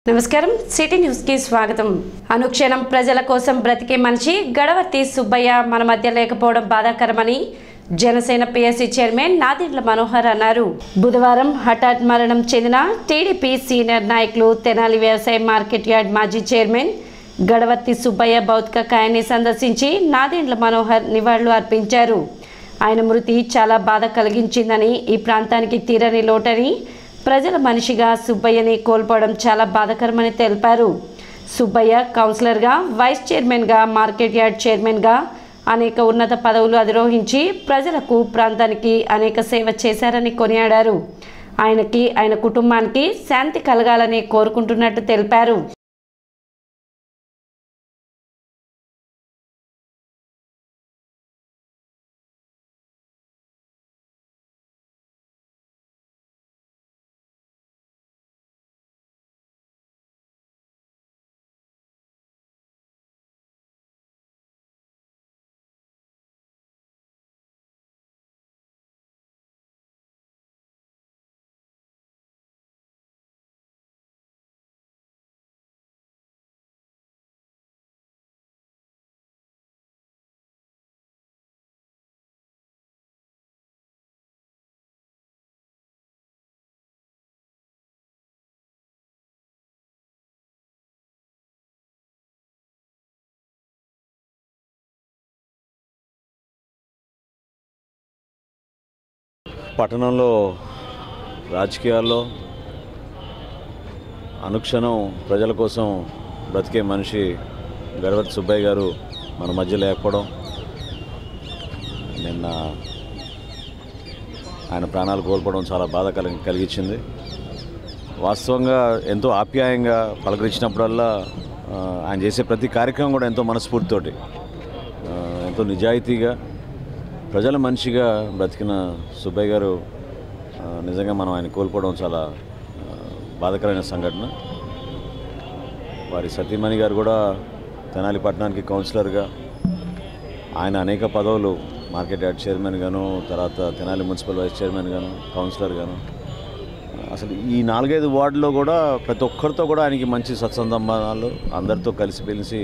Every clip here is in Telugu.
నమస్కారం సిటీ న్యూస్ కి స్వాగతం। అనుక్షణం ప్రజల కోసం బ్రతికే మనిషి గడవర్తి సుబ్బయ్య మన మధ్య లేకపోవడం బాధాకరమని జనసేన పిఎస్సి చైర్మన్ నాదెండ్ల మనోహర్ అన్నారు। బుధవారం హఠాత్ మరణం చెందిన టీడీపీ సీనియర్ నాయకులు తెనాలి వ్యవసాయ మార్కెట్ యార్డ్ మాజీ చైర్మన్ గడవర్తి సుబ్బయ్య భౌతిక కాయాన్ని సందర్శించి నాదెండ్ల మనోహర్ నివాళులు అర్పించారు। ఆయన మృతి చాలా బాధ కలిగించిందని, ఈ ప్రాంతానికి తీరని లోటని, ప్రజల మనిషిగా సుబ్బయ్యని కోల్పోవడం చాలా బాధాకరమని తెలిపారు। సుబ్బయ్య కౌన్సిలర్గా, వైస్ చైర్మన్గా, మార్కెట్ యార్డ్ చైర్మన్గా అనేక ఉన్నత పదవులు అధిరోహించి ప్రజలకు, ప్రాంతానికి అనేక సేవ చేశారని కొనియాడారు। ఆయనకి, ఆయన కుటుంబానికి శాంతి కలగాలని కోరుకుంటున్నట్టు తెలిపారు। పట్టణంలో రాజకీయాల్లో అనుక్షణం ప్రజల కోసం బ్రతికే మనిషి గడవర్తి సుబ్బయ్య గారు మన మధ్య లేకపోవడం, నిన్న ఆయన ప్రాణాలు కోల్పోవడం చాలా బాధ కలిగించింది। వాస్తవంగా ఎంతో ఆప్యాయంగా పలకరించినప్పుడల్లా ఆయన చేసే ప్రతి కార్యక్రమం కూడా ఎంతో మనస్ఫూర్తితోటి, ఎంతో నిజాయితీగా, ప్రజల మనిషిగా బ్రతికిన సుబ్బయ్య గారు నిజంగా మనం ఆయన కోల్పోవడం చాలా బాధాకరమైన సంఘటన। వారి సతీమణి గారు కూడా తెనాలి పట్టణానికి కౌన్సిలర్గా, ఆయన అనేక పదవులు మార్కెట్ యార్డ్ చైర్మన్ గాను, తర్వాత తెనాలి మున్సిపల్ వైస్ చైర్మన్ గాను, కౌన్సిలర్ గాను, అసలు ఈ 4-5 వార్డులో కూడా ప్రతి ఒక్కరితో కూడా ఆయనకి మంచి సత్సంబంధాలు, అందరితో కలిసిమెలిసి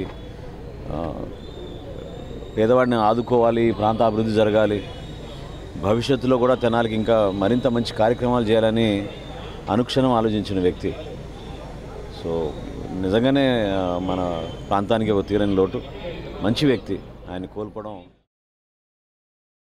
పేదవాడిని ఆదుకోవాలి, ప్రాంత అభివృద్ధి జరగాలి, భవిష్యత్తులో కూడా తెనాలికి ఇంకా మరింత మంచి కార్యక్రమాలు చేయాలని అనుక్షణం ఆలోచించిన వ్యక్తి। సో నిజంగానే మన ప్రాంతానికి ఒక తీరని లోటు, మంచి వ్యక్తి, ఆయన కోల్పోవడం।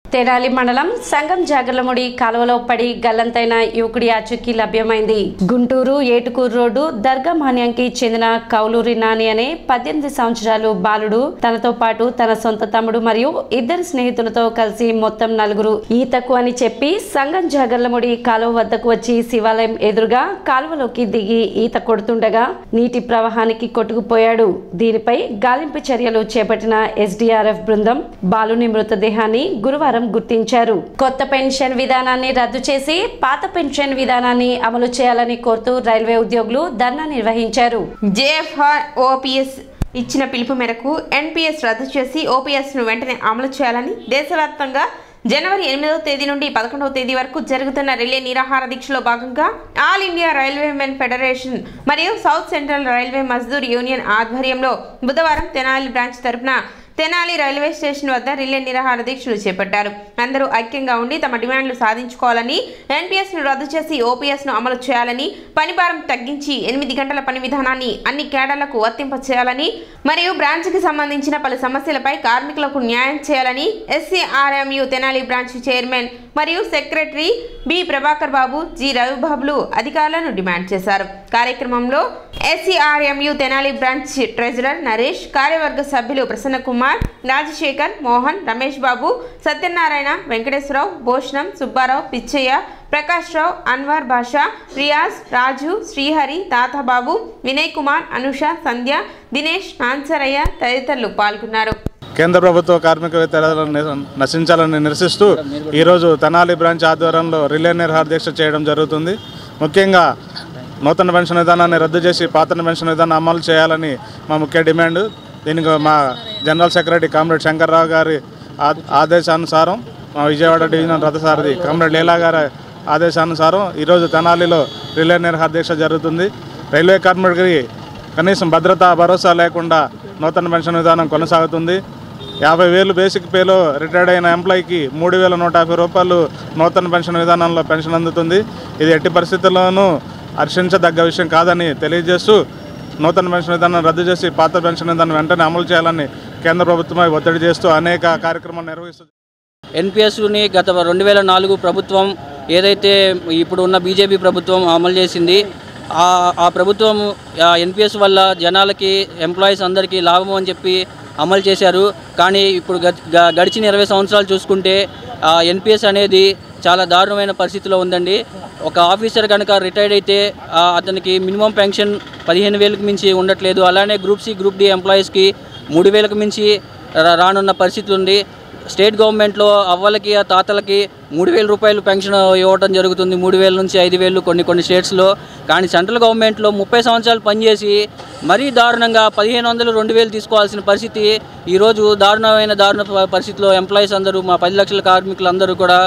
తెనాలి మండలం సంగం జాగర్లముడి కాలువలో పడి గల్లంతైన యువకుడి ఆచూకీ లభ్యమైంది। గుంటూరు ఏటుకూరు రోడ్డు దర్గా మాన్యంకి చెందిన కౌలూరి నాని అనే 18 సంవత్సరాలు బాలుడు తనతో పాటు తన సొంత తమ్ముడు మరియు 2 స్నేహితులతో కలిసి మొత్తం 4 ఈతకు అని చెప్పి సంగం జాగర్లముడి కాలువ వద్దకు వచ్చి శివాలయం ఎదురుగా కాలువలోకి దిగి ఈత కొడుతుండగా నీటి ప్రవాహానికి కొట్టుకుపోయాడు। దీనిపై గాలింపు చర్యలు చేపట్టిన ఎస్డీఆర్ఎఫ్ బృందం బాలుని మృతదేహాన్ని గురువారం గుర్తించారు। కొత్త పెన్షన్ విధానాన్ని రద్దు చేసి పాత పెన్షన్ విధానాన్ని అమలు చేయాలని కోరుతూ రైల్వే ఉద్యోగులు ధర్నా నిర్వహించారు। జేఎఫ్ఆర్ ఓపీఎస్ ఇచ్చిన పిలుపు మేరకు ఎన్పీఎస్ రద్దు చేసి ఓపీఎస్ ను వెంటనే అమలు చేయాలని దేశవ్యాప్తంగా జనవరి 8వ తేదీ నుండి 11వ తేదీ వరకు జరుగుతున్న రిలే నిరాహార దీక్షలో భాగంగా ఆల్ ఇండియా రైల్వేమెన్ ఫెడరేషన్ మరియు south central railway Mazdoor union ఆధ్వర్యంలో బుధవారం తెనాలి బ్రాంచ్ తరపున తెనాలి రైల్వే స్టేషన్ వద్ద రిలే నిరాహార దీక్షలు చేపట్టారు। అందరూ ఐక్యంగా ఉండి తమ డిమాండ్లు సాధించుకోవాలని, ఎన్పీఎస్ ను రద్దు చేసి ఓపీఎస్ ను అమలు చేయాలని, పనిభారం తగ్గించి 8 గంటల పని విధానాన్ని అన్ని కేడర్లకు వర్తింప చేయాలని మరియు బ్రాంచ్ కి సంబంధించిన పలు సమస్యలపై కార్మికులకు న్యాయం చేయాలని ఎస్సీఆర్ఎంయు తెనాలి బ్రాంచ్ చైర్మన్ మరియు సెక్రటరీ బి ప్రభాకర్ బాబు, జి రవిబాబులు అధికారులను డిమాండ్ చేశారు। కార్యక్రమంలో ఎస్సీఆర్ఎంయు తెనాలి బ్రాంచ్ ట్రెజరర్ నరేష్, కార్యవర్గ సభ్యులు ప్రసన్న కుమార్, రాజశేఖర్, మోహన్, రమేష్ బాబు, సత్యనారాయణ, వెంకటేశ్వరరావు, భూషణం, సుబ్బారావు, పిచ్చయ్య, ప్రకాష్ రావు, అన్వర్ బాషా, రియాజ్, రాజు, శ్రీహరి, తాతాబాబు, వినయ్ కుమార్, అనుష, సంధ్య, దినేష్, నాన్సరయ్య తదితరులు పాల్గొన్నారు। కేంద్ర ప్రభుత్వ కార్మిక వేతనాలను నశించాలని నిరసిస్తూ ఈరోజు తెనాలి బ్రాంచ్ ఆధ్వర్యంలో రిలే నిరాహార దీక్ష చేయడం జరుగుతుంది। ముఖ్యంగా నూతన పెన్షన్ విధానాన్ని రద్దు చేసి పాత పెన్షన్ విధానం అమలు చేయాలని మా ముఖ్య డిమాండ్। దీనికి మా జనరల్ సెక్రటరీ కామ్రేడ్ శంకర్రావు గారి ఆదేశానుసారం, మా విజయవాడ డివిజనల్ రథసారథి కామ్రేడ్ లీలా గారి ఆదేశానుసారం ఈరోజు తెనాలిలో రిలే నిరాహార దీక్ష జరుగుతుంది। రైల్వే కార్మికుడికి కనీసం భద్రత భరోసా లేకుండా నూతన పెన్షన్ విధానం కొనసాగుతుంది. 50,000 బేసిక్ పేలో రిటైర్డ్ అయిన ఎంప్లాయీకి 3,150 రూపాయలు నూతన పెన్షన్ విధానంలో పెన్షన్ అందుతుంది. ఇది ఎట్టి పరిస్థితుల్లోనూ హర్షించదగ్గ విషయం కాదని తెలియజేస్తూ నూతన పెన్షన్ విధానం రద్దు చేసి పాత పెన్షన్ విధానం వెంటనే అమలు చేయాలని కేంద్ర ప్రభుత్వమై ఒత్తిడి చేస్తూ అనేక కార్యక్రమాలు నిర్వహిస్తుంది. ఎన్పిఎస్ని గత 2004 ప్రభుత్వం ఏదైతే ఇప్పుడు ఉన్న బీజేపీ ప్రభుత్వం అమలు చేసింది, ఆ ప్రభుత్వం ఎన్పిఎస్ వల్ల జనాలకి ఎంప్లాయీస్ అందరికీ లాభం అని చెప్పి అమలు చేశారు. కానీ ఇప్పుడు గడిచిన 20 సంవత్సరాలు చూసుకుంటే ఎన్పిఎస్ అనేది చాలా దారుణమైన పరిస్థితిలో ఉందండి. ఒక ఆఫీసర్ కనుక రిటైర్డ్ అయితే అతనికి మినిమం పెన్షన్ 15,000కి మించి ఉండట్లేదు. అలానే గ్రూప్ సి గ్రూప్ డి ఎంప్లాయీస్కి 3,000కి మించి రానున్న పరిస్థితి ఉంది. స్టేట్ గవర్నమెంట్లో అవ్వలకి తాతలకి 3,000 రూపాయలు పెన్షన్ ఇవ్వడం జరుగుతుంది, 3,000 నుంచి 5,000 కొన్ని స్టేట్స్లో. కానీ సెంట్రల్ గవర్నమెంట్లో 30 సంవత్సరాలు పనిచేసి మరీ దారుణంగా 1,500, 2,000 తీసుకోవాల్సిన పరిస్థితి ఈరోజు దారుణ పరిస్థితిలో ఎంప్లాయీస్ అందరూ, మా 10 లక్షల కార్మికులందరూ కూడా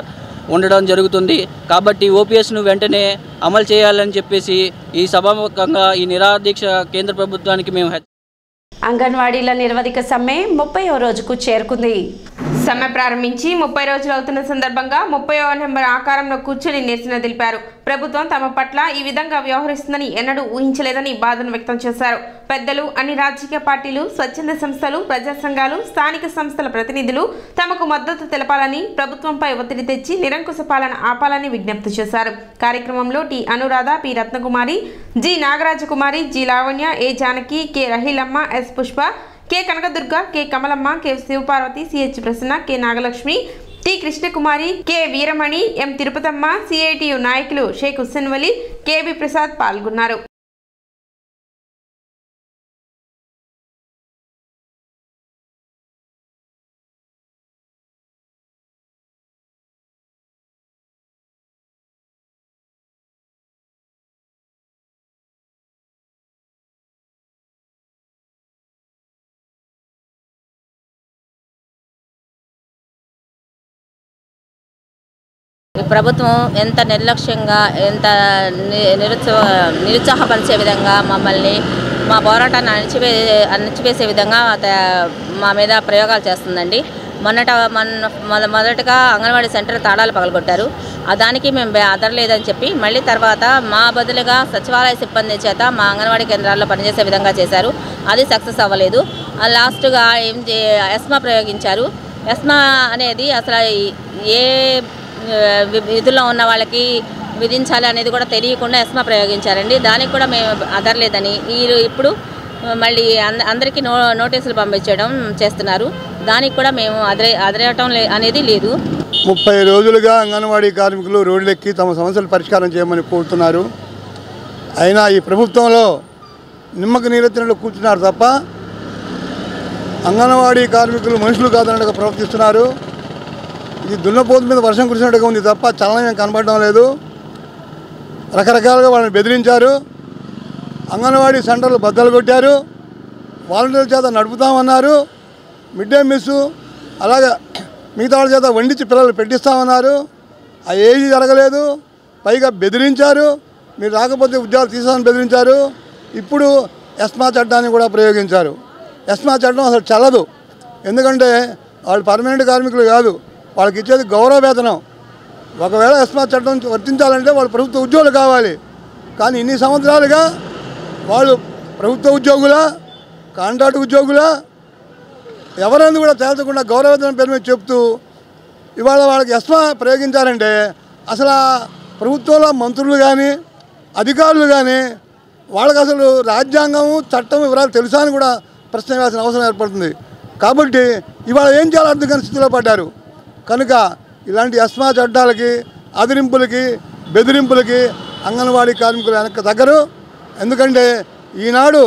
ఉండడం జరుగుతుంది. కాబట్టి ఓపీఎస్ను వెంటనే అమలు చేయాలని చెప్పేసి ఈ సభాముఖంగా ఈ నిరాహార దీక్ష కేంద్ర ప్రభుత్వానికి మేము అంగన్వాడీల నిరవధిక సమ్మె 30వ రోజుకు చేరుకుంది. సమ్మె ప్రారంభించి 30 రోజులు అవుతున్న సందర్భంగా 30వ నెంబర్ ఆకారంలో కూర్చొని నిరసన తెలిపారు. ప్రభుత్వం తమ పట్ల ఈ విధంగా వ్యవహరిస్తుందని ఎన్నడూ ఊహించలేదని బాధను వ్యక్తం చేశారు. పెద్దలు, అన్ని రాజకీయ పార్టీలు, స్వచ్ఛంద సంస్థలు, ప్రజా సంఘాలు, స్థానిక సంస్థల ప్రతినిధులు తమకు మద్దతు తెలపాలని, ప్రభుత్వంపై ఒత్తిడి తెచ్చి నిరంకుశ పాలన ఆపాలని విజ్ఞప్తి చేశారు. కార్యక్రమంలో T Anuradha, P Ratnakumari, G Nagarajakumari, G Lavanya, A Janaki, K Raheelamma, S Pushpa, K Kanakadurga, K Kamalamma, K Sivaparvathi, CH Prasanna, K Nagalakshmi, T Krishnakumari, K Veeramani, M Tirupatamma, CITU నాయకులు షేక్ హుస్సేన్ వలి, కెబి ప్రసాద్ పాల్గొన్నారు. ప్రభుత్వం ఎంత నిర్లక్ష్యంగా, ఎంత నిరుత్సాహపరిచే విధంగా మమ్మల్ని, మా పోరాటాన్ని అణచివేసే విధంగా మా మీద ప్రయోగాలు చేస్తుందండి. మొదటగా అంగన్వాడీ సెంటర్ తాళాలు పగలగొట్టారు. దానికి మేము అదరలేదని చెప్పి మళ్ళీ తర్వాత మా బదులుగా సచివాలయ సిబ్బంది చేత మా అంగన్వాడీ కేంద్రాల్లో పనిచేసే విధంగా చేశారు. అది సక్సెస్ అవ్వలేదు. లాస్ట్గా ఎస్మా ప్రయోగించారు. ఎస్మా అనేది అసలు ఏ విధుల్లో ఉన్న వాళ్ళకి విధించాలి అనేది కూడా తెలియకుండా ఎస్మా ప్రయోగించారండి. దానికి కూడా మేము అదరలేదని ఇప్పుడు మళ్ళీ అందరికీ నోటీసులు పంపించడం చేస్తున్నారు. దానికి కూడా మేము అదరటం అనేది లేదు. 30 రోజులుగా అంగన్వాడీ కార్మికులు రోడ్లెక్కి తమ సమస్యలు పరిష్కారం చేయమని కోరుతున్నారు. అయినా ఈ ప్రభుత్వంలో నిమ్మక నీరెత్తినట్లు కూర్చున్నారు తప్ప అంగన్వాడీ కార్మికులు మనుషులు కాదన్నట్టుగా ప్రవర్తిస్తున్నారు. ఇది దున్నపోతు మీద వర్షం కురిసినట్టుగా ఉంది తప్ప చలనం ఏం కనబడడం లేదు. రకరకాలుగా వాళ్ళని బెదిరించారు. అంగన్వాడీ సెంటర్లు బద్దలు కొట్టారు. వాలంటీర్ల చేత నడుపుతామన్నారు. మిడ్ డే మీల్స్ అలాగే మిగతా వాళ్ళ చేత వండించి పిల్లలు పెట్టిస్తామన్నారు. ఆ ఏది జరగలేదు. పైగా బెదిరించారు. మీరు రాకపోతే ఉద్యోగాలు తీసామని బెదిరించారు. ఇప్పుడు ఎస్మా చట్టాన్ని కూడా ప్రయోగించారు. ఎస్మా చట్టం అసలు చల్లదు. ఎందుకంటే వాళ్ళు పర్మనెంట్ కార్మికులు కాదు, వాళ్ళకి ఇచ్చేది గౌరవ వేతనం. ఒకవేళ ఎస్మా చట్టం వర్తించాలంటే వాళ్ళు ప్రభుత్వ ఉద్యోగులు కావాలి. కానీ ఇన్ని సంవత్సరాలుగా వాళ్ళు ప్రభుత్వ ఉద్యోగుల, కాంట్రాక్ట్ ఉద్యోగుల, ఎవరైనా కూడా తేల్చకుండా గౌరవ వేతనం పేరు మీద చెప్తూ ఇవాళ వాళ్ళకి ఎస్మా ప్రయోగించారంటే అసలు ప్రభుత్వంలో మంత్రులు కానీ అధికారులు కానీ వాళ్ళకి అసలు రాజ్యాంగం, చట్టం వివరాలు తెలుసా అని కూడా ప్రశ్న వేయాల్సిన అవసరం ఏర్పడుతుంది. కాబట్టి ఇవాళ ఏం చేయాలో అర్థం కాని స్థితిలో పడ్డారు. కనుక ఇలాంటి ఎస్మా చట్టాలకి, అదిరింపులకి, బెదిరింపులకి అంగన్వాడీ కార్మికులు వెనక్కి తగ్గరు. ఎందుకంటే ఈనాడు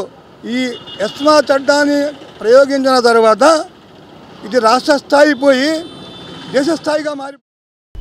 ఈ ఎస్మా చట్టాన్ని ప్రయోగించిన తర్వాత ఇది రాష్ట్ర స్థాయి పోయి దేశ స్థాయిగా మారి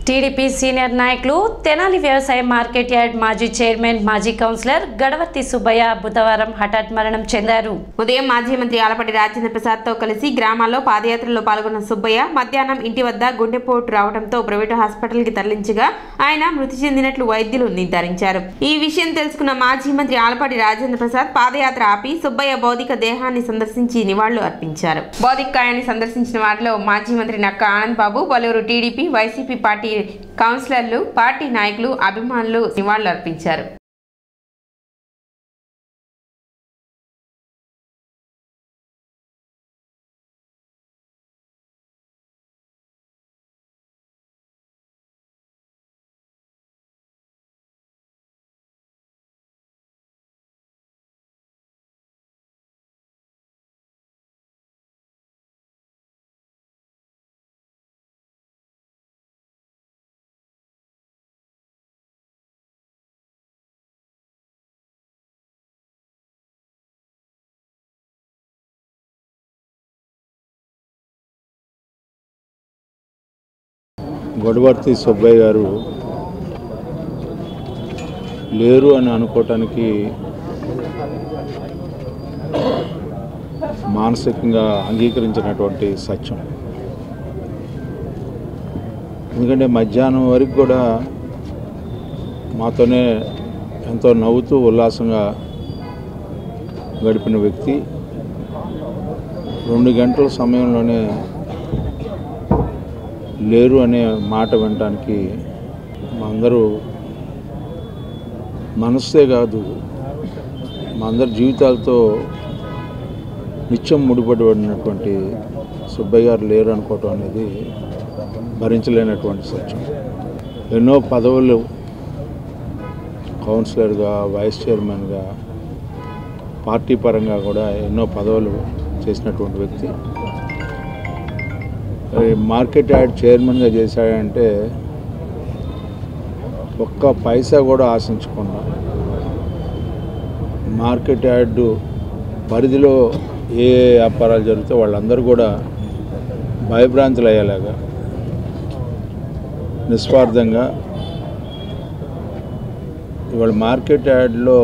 టీడీపీ సీనియర్ నాయకులు తెనాలి వ్యవసాయ మార్కెట్ యార్డ్ మాజీ చైర్మన్ మాజీ కౌన్సిలర్ గడవర్తి సుబ్బయ్య బుధవారం హఠాత్ మరణం చెందారు. ఉదయం మాజీ మంత్రి ఆలపాటి రాజేంద్ర ప్రసాద్ తో కలిసి గ్రామాల్లో పాదయాత్రలో పాల్గొన్న సుబ్బయ్య మధ్యాహ్నం ఇంటి వద్ద గుండెపోటు రావడంతో ప్రైవేటు హాస్పిటల్ కి తరలించగా ఆయన మృతి చెందినట్లు వైద్యులు నిర్ధారించారు. ఈ విషయం తెలుసుకున్న మాజీ మంత్రి ఆలపాటి రాజేంద్ర ప్రసాద్ పాదయాత్ర ఆపి సుబ్బయ్య భౌతిక దేహాన్ని సందర్శించి నివాళులు అర్పించారు. భౌతిక కాయాన్ని సందర్శించిన వారిలో మాజీ మంత్రి నక్క ఆనంద్ బాబు, పలువురు టీడీపీ, వైసీపీ పార్టీ కౌన్సిలర్లు, పార్టీ నాయకులు, అభిమానులు నివాళులు అర్పించారు. గొడవర్తి సుబ్బయ్య గారు లేరు అని అనుకోవటానికి మానసికంగా అంగీకరించినటువంటి సత్యం. ఎందుకంటే మధ్యాహ్నం వరకు కూడా మాతోనే ఎంతో నవ్వుతూ ఉల్లాసంగా గడిపిన వ్యక్తి 2 గంటల సమయంలోనే లేరు అనే మాట వినటానికి మా అందరూ మనస్సే కాదు మా అందరి జీవితాలతో నిత్యం ముడిపడినటువంటి సుబ్బయ్య గారు లేరు అనుకోవటం అనేది భరించలేనటువంటి సత్యం. ఎన్నో పదవులు కౌన్సిలర్గా, వైస్ చైర్మన్గా, పార్టీ పరంగా కూడా ఎన్నో పదవులు చేసినటువంటి వ్యక్తి. మార్కెట్ యార్డ్ చైర్మన్గా చేశాడంటే ఒక్క పైసా కూడా ఆశించకుండా మార్కెట్ యార్డు పరిధిలో ఏ వ్యాపారాలు జరిగితే వాళ్ళందరూ కూడా భయభ్రాంతులు అయ్యేలాగా నిస్వార్థంగా ఇవాళ మార్కెట్ యార్డ్లో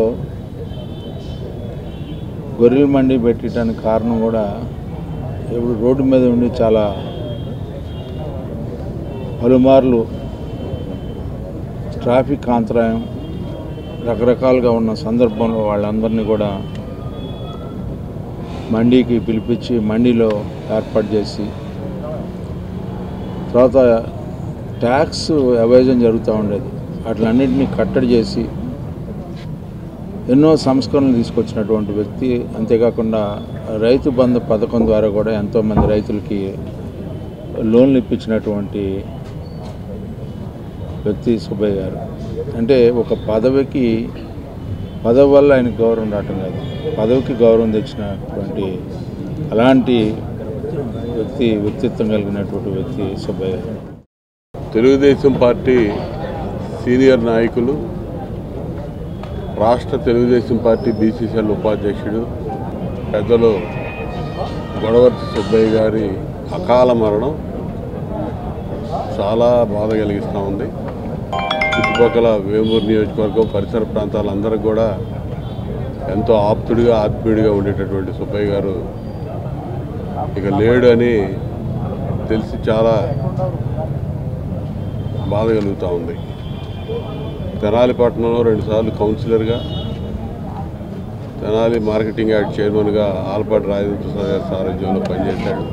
గొర్రెల మండి పెట్టడానికి కారణం కూడా ఇప్పుడు రోడ్డు మీద ఉండి చాలా పలుమార్లు ట్రాఫిక్ అంతరాయం రకరకాలుగా ఉన్న సందర్భంలో వాళ్ళందరినీ కూడా మండీకి పిలిపించి మండీలో ఏర్పాటు చేసి తర్వాత ట్యాక్స్ ఎవేజన్ జరుగుతూ ఉండేది. వాటిలన్నింటినీ కట్టడి చేసి ఎన్నో సంస్కరణలు తీసుకొచ్చినటువంటి వ్యక్తి. అంతేకాకుండా రైతు బంధు పథకం ద్వారా కూడా ఎంతోమంది రైతులకి లోన్లు ఇప్పించినటువంటి వ్యక్తి సుబ్బయ్య గారు. అంటే ఒక పదవి వల్ల ఆయనకు గౌరవం రావటం కాదు, పదవికి గౌరవం తెచ్చినటువంటి అలాంటి వ్యక్తిత్వం కలిగినటువంటి వ్యక్తి సుబ్బయ్య గారు. తెలుగుదేశం పార్టీ సీనియర్ నాయకులు, రాష్ట్ర తెలుగుదేశం పార్టీ బీసీసీఎల్ ఉపాధ్యక్షుడు పెద్దలు గొడవర్తి సుబ్బయ్య గారి అకాల మరణం చాలా బాధ కలిగిస్తూ ఉంది. చుట్టుపక్కల వేమూరు నియోజకవర్గం పరిసర ప్రాంతాలందరికీ కూడా ఎంతో ఆత్మీయుడిగా ఉండేటటువంటి సుబ్బయ్య గారు ఇక లేడు అని తెలిసి చాలా బాధ కలుగుతూ ఉంది. తెనాలి పట్టణంలో 2 సార్లు కౌన్సిలర్గా, తెనాలి మార్కెటింగ్ యార్డ్ చైర్మన్గా ఆలపాటి రాజేంద్ర ప్రసాద్ గారి సారథ్యంలో పనిచేశాడు.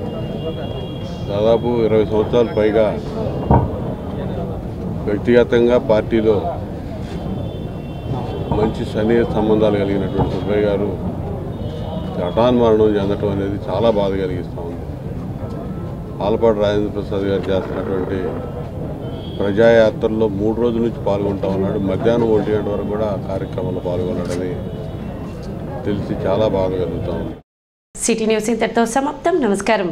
దాదాపు 20 సంవత్సరాల పైగా వ్యక్తిగతంగా పార్టీలో మంచి సన్నిహిత సంబంధాలు కలిగినటువంటి సుబ్బయ్య గారు హఠాన్ మరణం చెందటం అనేది చాలా బాధ కలిగిస్తూ ఉంది. ఆలపాటి రాజేంద్ర ప్రసాద్ గారు చేస్తున్నటువంటి ప్రజాయాత్రలో 3 రోజుల నుంచి పాల్గొంటా ఉన్నాడు. మధ్యాహ్నం 1 గంట వరకు కూడా ఆ కార్యక్రమంలో పాల్గొన్నాడని తెలిసి చాలా బాధ కలుగుతూ ఉంది. సిటీ న్యూస్ ఇంతటితో సమాప్తం. నమస్కారం.